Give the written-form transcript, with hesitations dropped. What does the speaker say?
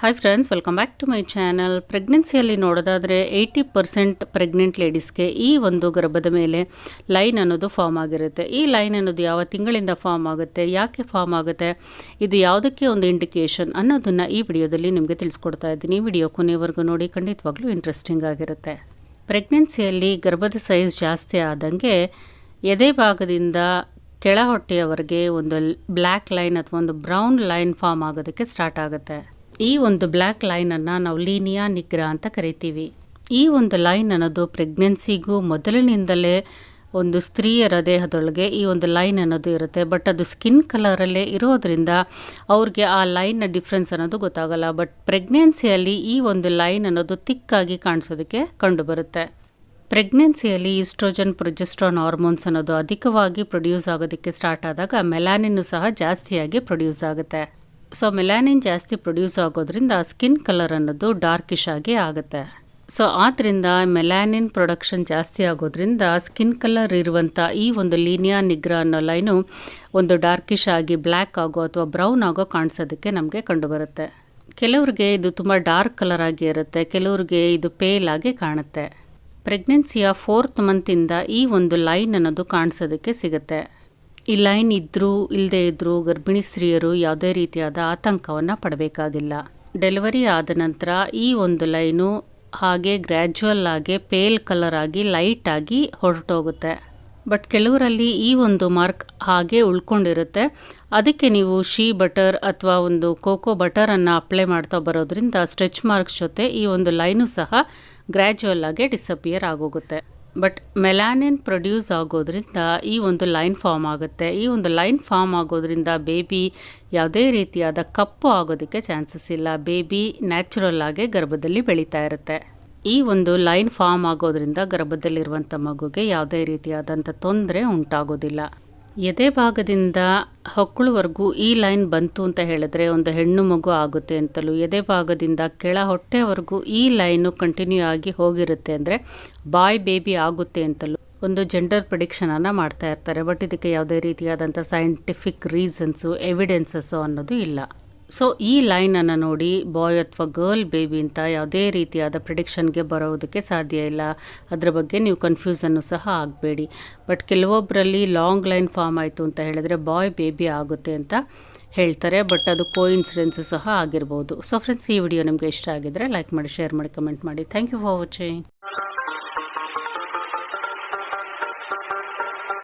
Hi friends, welcome back to my channel. ಪ್ರೆಗ್ನೆನ್ಸಿಯಲ್ಲಿ ನೋಡೋದಾದರೆ 80% pregnant ಲೇಡೀಸ್ಗೆ ಈ ಒಂದು ಗರ್ಭದ ಮೇಲೆ ಲೈನ್ ಅನ್ನೋದು ಫಾರ್ಮ್ ಆಗಿರುತ್ತೆ. ಈ ಲೈನ್ ಅನ್ನೋದು ಯಾವ ತಿಂಗಳಿಂದ ಫಾರ್ಮ್ ಆಗುತ್ತೆ, ಯಾಕೆ ಫಾರ್ಮ್ ಆಗುತ್ತೆ, ಇದು ಯಾವುದಕ್ಕೆ ಒಂದು ಇಂಡಿಕೇಷನ್ ಅನ್ನೋದನ್ನು ಈ ವಿಡಿಯೋದಲ್ಲಿ ನಿಮಗೆ ತಿಳಿಸ್ಕೊಡ್ತಾ ಇದ್ದೀನಿ. ಈ ವಿಡಿಯೋ ಕೊನೆವರೆಗೂ ನೋಡಿ, ಖಂಡಿತವಾಗ್ಲೂ ಇಂಟ್ರೆಸ್ಟಿಂಗ್ ಆಗಿರುತ್ತೆ. ಪ್ರೆಗ್ನೆನ್ಸಿಯಲ್ಲಿ ಗರ್ಭದ ಸೈಜ್ ಜಾಸ್ತಿ ಆದಂಗೆ ಎದೆ ಭಾಗದಿಂದ ಕೆಳ ಹೊಟ್ಟೆಯವರೆಗೆ ಒಂದು ಬ್ಲ್ಯಾಕ್ ಲೈನ್ ಅಥವಾ ಒಂದು ಬ್ರೌನ್ ಲೈನ್ ಫಾರ್ಮ್ ಆಗೋದಕ್ಕೆ ಸ್ಟಾರ್ಟ್ ಆಗುತ್ತೆ. ಈ ಒಂದು ಬ್ಲ್ಯಾಕ್ ಲೈನನ್ನು ನಾವು ಲೀನಿಯಾ ನಿಗ್ರಾ ಅಂತ ಕರಿತೀವಿ. ಈ ಒಂದು ಲೈನ್ ಅನ್ನೋದು ಪ್ರೆಗ್ನೆನ್ಸಿಗೂ ಮೊದಲಿನಿಂದಲೇ ಒಂದು ಸ್ತ್ರೀಯರ ದೇಹದೊಳಗೆ ಈ ಒಂದು ಲೈನ್ ಅನ್ನೋದು ಇರುತ್ತೆ. ಬಟ್ ಅದು ಸ್ಕಿನ್ ಕಲರಲ್ಲೇ ಇರೋದ್ರಿಂದ ಅವ್ರಿಗೆ ಆ ಲೈನ್ನ ಡಿಫ್ರೆನ್ಸ್ ಅನ್ನೋದು ಗೊತ್ತಾಗಲ್ಲ. ಬಟ್ ಪ್ರೆಗ್ನೆನ್ಸಿಯಲ್ಲಿ ಈ ಒಂದು ಲೈನ್ ಅನ್ನೋದು ತಿಕ್ಕಾಗಿ ಕಾಣಿಸೋದಕ್ಕೆ ಕಂಡುಬರುತ್ತೆ. ಪ್ರೆಗ್ನೆನ್ಸಿಯಲ್ಲಿ ಈಸ್ಟ್ರೋಜನ್, ಪ್ರೊಜೆಸ್ಟ್ರಾನ್ ಹಾರ್ಮೋನ್ಸ್ ಅನ್ನೋದು ಅಧಿಕವಾಗಿ ಪ್ರೊಡ್ಯೂಸ್ ಆಗೋದಕ್ಕೆ ಸ್ಟಾರ್ಟ್ ಆದಾಗ ಮೆಲಾನಿನ್ನು ಸಹ ಜಾಸ್ತಿಯಾಗಿ ಪ್ರೊಡ್ಯೂಸ್ ಆಗುತ್ತೆ. ಸೊ ಮೆಲಾನಿನ್ ಜಾಸ್ತಿ ಪ್ರೊಡ್ಯೂಸ್ ಆಗೋದ್ರಿಂದ ಸ್ಕಿನ್ ಕಲರ್ ಅನ್ನೋದು ಡಾರ್ಕಿಶ್ ಆಗಿ ಆಗುತ್ತೆ. ಸೊ ಆದ್ದರಿಂದ ಮೆಲಾನಿನ್ ಪ್ರೊಡಕ್ಷನ್ ಜಾಸ್ತಿ ಆಗೋದ್ರಿಂದ ಸ್ಕಿನ್ ಕಲರ್ ಇರುವಂಥ ಈ ಒಂದು ಲೀನಿಯಾ ನಿಗ್ರಾ ಅನ್ನೋ ಲೈನು ಒಂದು ಡಾರ್ಕಿಶ್ ಆಗಿ ಬ್ಲ್ಯಾಕ್ ಆಗೋ ಅಥವಾ ಬ್ರೌನ್ ಆಗೋ ಕಾಣಿಸೋದಕ್ಕೆ ನಮಗೆ ಕಂಡುಬರುತ್ತೆ. ಕೆಲವ್ರಿಗೆ ಇದು ತುಂಬ ಡಾರ್ಕ್ ಕಲರ್ ಆಗಿ ಇರುತ್ತೆ, ಕೆಲವ್ರಿಗೆ ಇದು ಪೇಲ್ ಆಗಿ ಕಾಣುತ್ತೆ. ಪ್ರೆಗ್ನೆನ್ಸಿಯ 4th ಮಂತಿಂದ ಈ ಒಂದು ಲೈನ್ ಅನ್ನೋದು ಕಾಣಿಸೋದಕ್ಕೆ ಸಿಗುತ್ತೆ. ಈ ಲೈನ್ ಇದ್ದರೂ ಇಲ್ಲದೇ ಇದ್ದರೂ ಗರ್ಭಿಣಿ ಸ್ತ್ರೀಯರು ಯಾವುದೇ ರೀತಿಯಾದ ಆತಂಕವನ್ನು ಪಡಬೇಕಾಗಿಲ್ಲ. ಡೆಲಿವರಿ ಆದ ನಂತರ ಈ ಒಂದು ಲೈನು ಹಾಗೆ ಗ್ರ್ಯಾಜುವಲ್ ಆಗಿ ಪೇಲ್ ಕಲರ್ ಆಗಿ ಲೈಟ್ ಆಗಿ ಹೊರಟೋಗುತ್ತೆ. ಬಟ್ ಕೆಲವರಲ್ಲಿ ಈ ಒಂದು ಮಾರ್ಕ್ ಹಾಗೆ ಉಳ್ಕೊಂಡಿರುತ್ತೆ. ಅದಕ್ಕೆ ನೀವು ಶೀ ಬಟರ್ ಅಥವಾ ಒಂದು ಕೋಕೋ ಬಟರನ್ನು ಅಪ್ಲೈ ಮಾಡ್ತಾ ಬರೋದ್ರಿಂದ ಸ್ಟ್ರೆಚ್ ಮಾರ್ಕ್ಸ್ ಜೊತೆ ಈ ಒಂದು ಲೈನು ಸಹ ಗ್ರ್ಯಾಜುವಲ್ ಆಗಿ ಡಿಸಪಿಯರ್ ಆಗೋಗುತ್ತೆ. ಬಟ್ ಮೆಲಾನಿನ್ ಪ್ರೊಡ್ಯೂಸ್ ಆಗೋದ್ರಿಂದ ಈ ಒಂದು ಲೈನ್ ಫಾರ್ಮ್ ಆಗುತ್ತೆ. ಈ ಒಂದು ಲೈನ್ ಫಾರ್ಮ್ ಆಗೋದ್ರಿಂದ ಬೇಬಿ ಯಾವುದೇ ರೀತಿಯಾದ ಕಪ್ಪು ಆಗೋದಕ್ಕೆ ಚಾನ್ಸಸ್ ಇಲ್ಲ. ಬೇಬಿ ನ್ಯಾಚುರಲ್ ಆಗಿ ಗರ್ಭದಲ್ಲಿ ಬೆಳೀತಾ ಇರುತ್ತೆ. ಈ ಒಂದು ಲೈನ್ ಫಾರ್ಮ್ ಆಗೋದ್ರಿಂದ ಗರ್ಭದಲ್ಲಿರುವಂಥ ಮಗುಗೆ ಯಾವುದೇ ರೀತಿಯಾದಂಥ ತೊಂದರೆ ಉಂಟಾಗೋದಿಲ್ಲ. ಎದೆ ಭಾಗದಿಂದ ಹೊಕ್ಕಳುವರೆಗೂ ಈ ಲೈನ್ ಬಂತು ಅಂತ ಹೇಳಿದ್ರೆ ಒಂದು ಹೆಣ್ಣು ಮಗು ಆಗುತ್ತೆ ಅಂತಲೂ, ಎದೆ ಭಾಗದಿಂದ ಕೆಳ ಹೊಟ್ಟೆವರೆಗೂ ಈ ಲೈನು ಕಂಟಿನ್ಯೂ ಆಗಿ ಹೋಗಿರುತ್ತೆ ಅಂದರೆ ಬಾಯ್ ಬೇಬಿ ಆಗುತ್ತೆ ಅಂತಲೂ ಒಂದು ಜೆಂಡರ್ ಪ್ರಿಡಿಕ್ಷನನ್ನು ಮಾಡ್ತಾ ಇರ್ತಾರೆ. ಬಟ್ ಇದಕ್ಕೆ ಯಾವುದೇ ರೀತಿಯಾದಂಥ ಸೈಂಟಿಫಿಕ್ ರೀಸನ್ಸು, ಎವಿಡೆನ್ಸಸ್ಸು ಅನ್ನೋದು ಇಲ್ಲ. ಸೊ ಈ ಲೈನನ್ನು ನೋಡಿ ಬಾಯ್ ಅಥವಾ ಗರ್ಲ್ ಬೇಬಿ ಅಂತ ಯಾವುದೇ ರೀತಿಯಾದ ಪ್ರಿಡಿಕ್ಷನ್ಗೆ ಬರೋದಕ್ಕೆ ಸಾಧ್ಯ ಇಲ್ಲ. ಅದರ ಬಗ್ಗೆ ನೀವು ಕನ್ಫ್ಯೂಸನ್ನು ಸಹ ಆಗಬೇಡಿ. ಬಟ್ ಕೆಲವೊಬ್ಬರಲ್ಲಿ ಲಾಂಗ್ ಲೈನ್ ಫಾರ್ಮ್ ಆಯಿತು ಅಂತ ಹೇಳಿದ್ರೆ ಬಾಯ್ ಬೇಬಿ ಆಗುತ್ತೆ ಅಂತ ಹೇಳ್ತಾರೆ. ಬಟ್ ಅದು ಕೋಇನ್ಸಿಡೆನ್ಸು ಸಹ ಆಗಿರ್ಬೋದು. ಸೊ ಫ್ರೆಂಡ್ಸ್, ಈ ವಿಡಿಯೋ ನಿಮಗೆ ಇಷ್ಟ ಆಗಿದ್ರೆ ಲೈಕ್ ಮಾಡಿ, ಶೇರ್ ಮಾಡಿ, ಕಮೆಂಟ್ ಮಾಡಿ. Thank you for watching.